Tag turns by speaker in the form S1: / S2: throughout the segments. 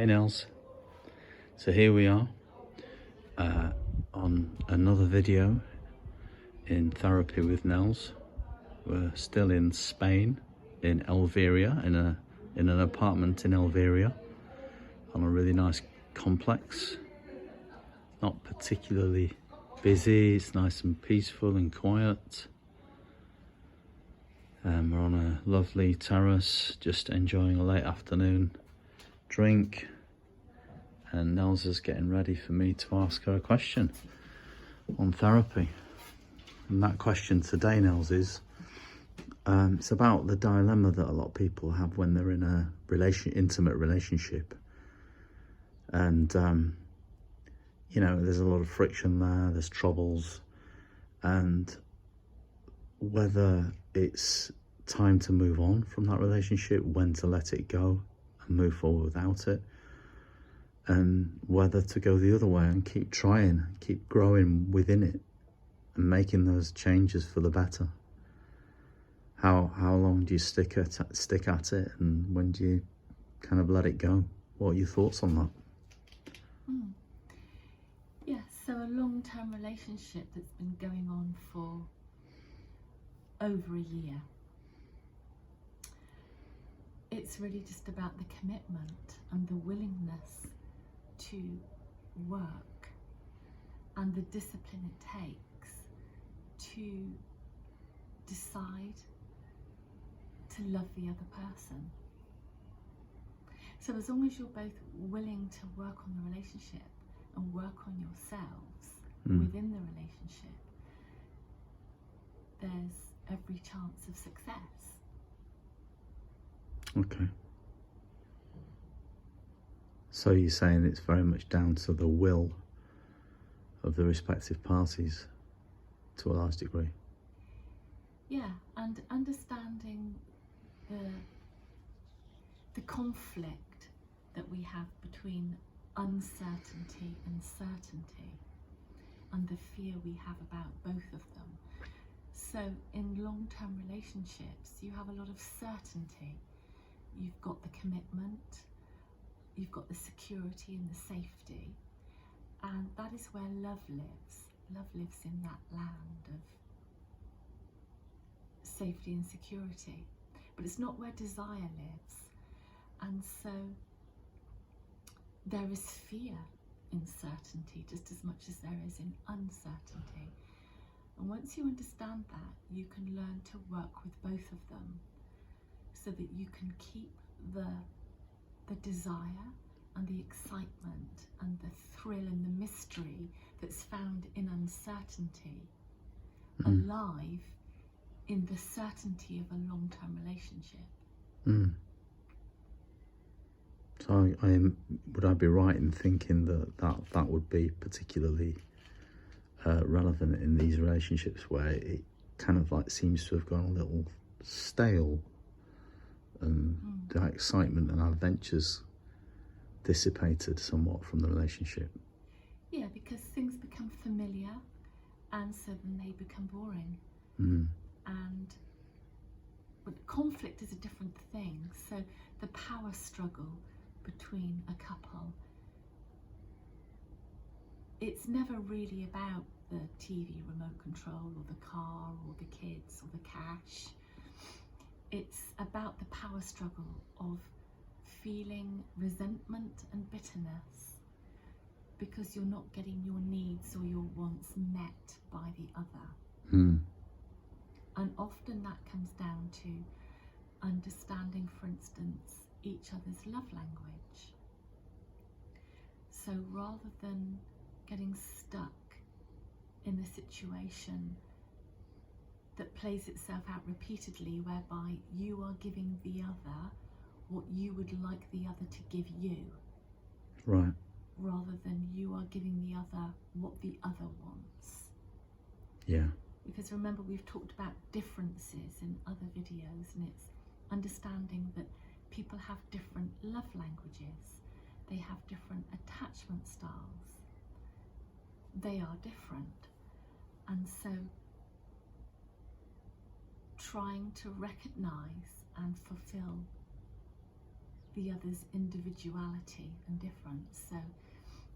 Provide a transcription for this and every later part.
S1: Hey Nels, so here we are on another video in Therapy with Nels. We're still in Spain, in Alveria, in an apartment in Alveria, on a really nice complex. Not particularly busy, it's nice and peaceful and quiet. We're on a lovely terrace, just enjoying a late afternoon drink. And Nels is getting ready for me to ask her a question on therapy. And that question today, Nels, is it's about the dilemma that a lot of people have when they're in a intimate relationship. And, you know, there's a lot of friction there, there's troubles. And whether it's time to move on from that relationship, when to let it go and move forward without it, and whether to go the other way and keep trying, keep growing within it and making those changes for the better. How long do you stick at it, and when do you kind of let it go? What are your thoughts on that?
S2: Yes, so a long-term relationship that's been going on for over a year. It's really just about the commitment and the willingness to work and the discipline it takes to decide to love the other person. So as long as you're both willing to work on the relationship and work on yourselves within the relationship, there's every chance of success.
S1: Okay. So you're saying it's very much down to the will of the respective parties to a large degree?
S2: Yeah, and understanding the conflict that we have between uncertainty and certainty, and the fear we have about both of them. So in long-term relationships, you have a lot of certainty. You've got the commitment, you've got the security and the safety, and that is where love lives. Love lives in that land of safety and security, but it's not where desire lives. And so there is fear in certainty just as much as there is in uncertainty. And once you understand that, you can learn to work with both of them so that you can keep the desire and the excitement and the thrill and the mystery that's found in uncertainty alive in the certainty of a long-term relationship.
S1: So would I be right in thinking that would be particularly relevant in these relationships where it kind of like seems to have gone a little stale, and the excitement and adventures dissipated somewhat from the relationship?
S2: Yeah, because things become familiar, and so then they become boring. But conflict is a different thing. So the power struggle between a couple, it's never really about the TV remote control or the car or the kids or the cash. It's about the power struggle of feeling resentment and bitterness because you're not getting your needs or your wants met by the other. And often that comes down to understanding, for instance, each other's love language. So rather than getting stuck in a situation that plays itself out repeatedly, whereby you are giving the other what you would like the other to give you,
S1: right,
S2: rather than you are giving the other what the other wants.
S1: Yeah.
S2: Because remember, we've talked about differences in other videos, and it's understanding that people have different love languages, they have different attachment styles, they are different. And so trying to recognize and fulfill the other's individuality and difference. So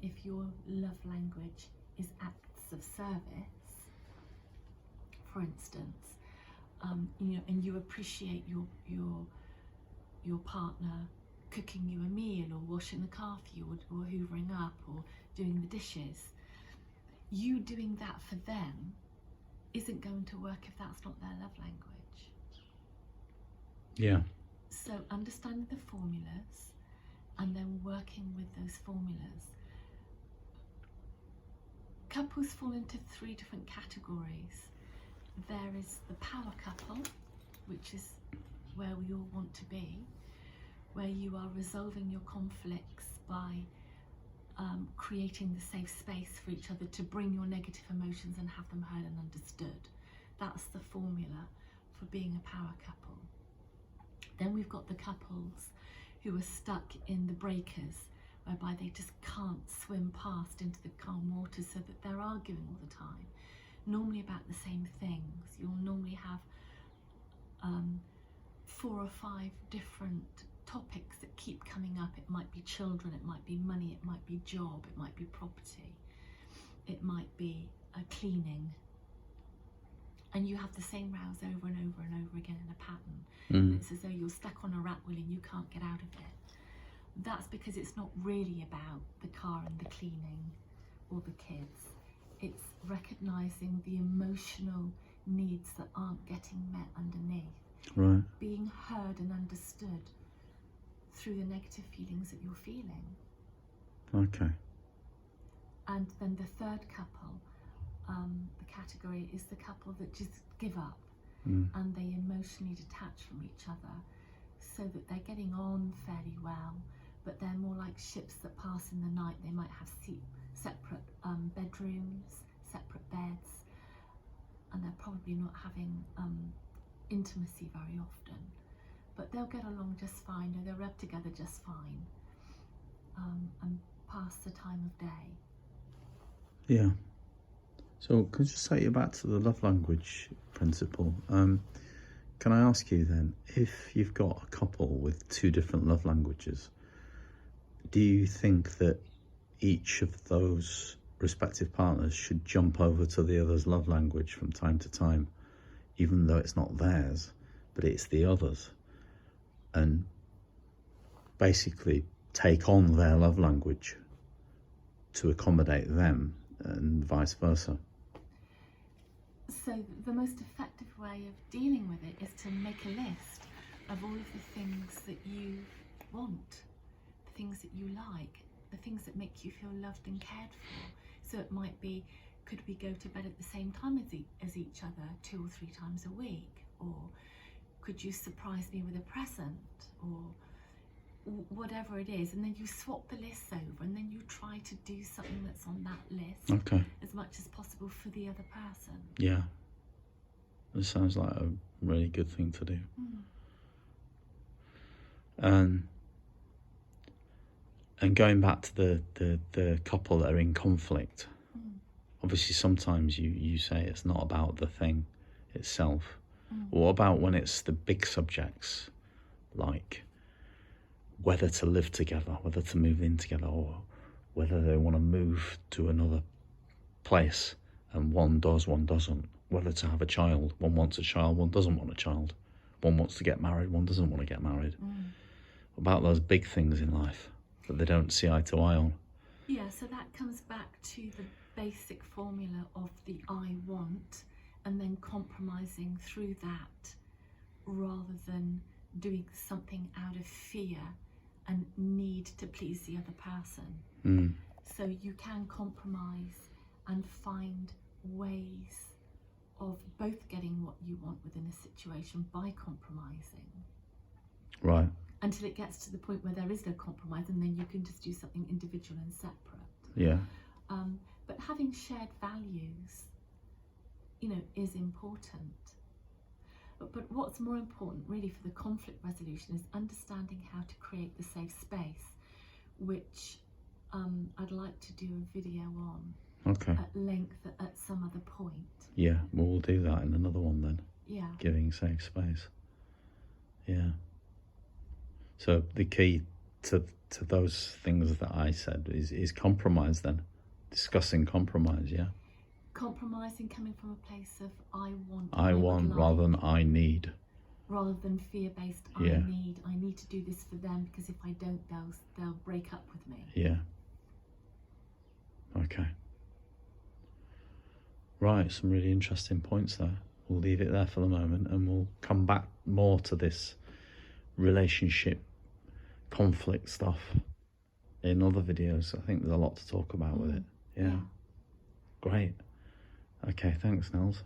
S2: if your love language is acts of service, for instance, you know, and you appreciate your partner cooking you a meal, or washing the car for you, or hoovering up, or doing the dishes, you doing that for them isn't going to work if that's not their love language.
S1: Yeah.
S2: So understanding the formulas and then working with those formulas. Couples fall into 3 different categories. There is the power couple, which is where we all want to be, where you are resolving your conflicts by creating the safe space for each other to bring your negative emotions and have them heard and understood. That's the formula for being a power couple. Then we've got the couples who are stuck in the breakers, whereby they just can't swim past into the calm waters, so that they're arguing all the time, normally about the same things. You'll normally have 4 or 5 different topics that keep coming up. It might be children, it might be money, it might be job, it might be property, it might be cleaning, and you have the same rows over and over and over again in a pattern. And it's as though you're stuck on a rat wheel and you can't get out of it. That's because it's not really about the car and the cleaning or the kids. It's recognizing the emotional needs that aren't getting met underneath.
S1: Right.
S2: Being heard and understood through the negative feelings that you're feeling.
S1: Okay.
S2: And then the third couple, the category is the couple that just give up and they emotionally detach from each other, so that they're getting on fairly well, but they're more like ships that pass in the night. They might have separate bedrooms, separate beds, and they're probably not having intimacy very often, but they'll get along just fine, or they'll rub together just fine, and pass the time of day.
S1: Yeah. So could I just take you back to the love language principle? Can I ask you then, if you've got a couple with 2 different love languages, do you think that each of those respective partners should jump over to the other's love language from time to time, even though it's not theirs, but it's the other's, and basically take on their love language to accommodate them, and vice versa?
S2: So the most effective way of dealing with it is to make a list of all of the things that you want, the things that you like, the things that make you feel loved and cared for. So it might be, could we go to bed at the same time as each other 2 or 3 times a week? Or could you surprise me with a present? Or whatever it is, and then you swap the lists over, and then you try to do something that's on that list as much as possible for the other person.
S1: Yeah. This sounds like a really good thing to do. And going back to the couple that are in conflict, obviously sometimes you say it's not about the thing itself. What about when it's the big subjects, like whether to live together, whether to move in together, or whether they want to move to another place, and one does, one doesn't, whether to have a child, one wants a child, one doesn't want a child, one wants to get married, one doesn't want to get married. About those big things in life that they don't see eye to eye on.
S2: Yeah, so that comes back to the basic formula of the I want, and then compromising through that, rather than doing something out of fear and need to please the other person. So you can compromise and find ways of both getting what you want within a situation by compromising.
S1: Right.
S2: Until it gets to the point where there is no compromise, and then you can just do something individual and separate.
S1: Yeah.
S2: But having shared values, is important. But what's more important really for the conflict resolution is understanding how to create the safe space, which I'd like to do a video on at length at some other point.
S1: Yeah, well, we'll do that in another one then.
S2: Yeah.
S1: Giving safe space. Yeah. So the key to those things that I said is compromise then, discussing compromise. Yeah,
S2: Compromising, coming from a place of I want,
S1: I
S2: would
S1: want
S2: like,
S1: rather than I need.
S2: rather than fear-based.
S1: Yeah.
S2: I need to do this for them, because if I don't, they'll break up with me.
S1: Yeah. Okay. Right, some really interesting points there. We'll leave it there for the moment, and we'll come back more to this relationship conflict stuff in other videos. I think there's a lot to talk about with it. Yeah. Great. Okay, thanks, Nels.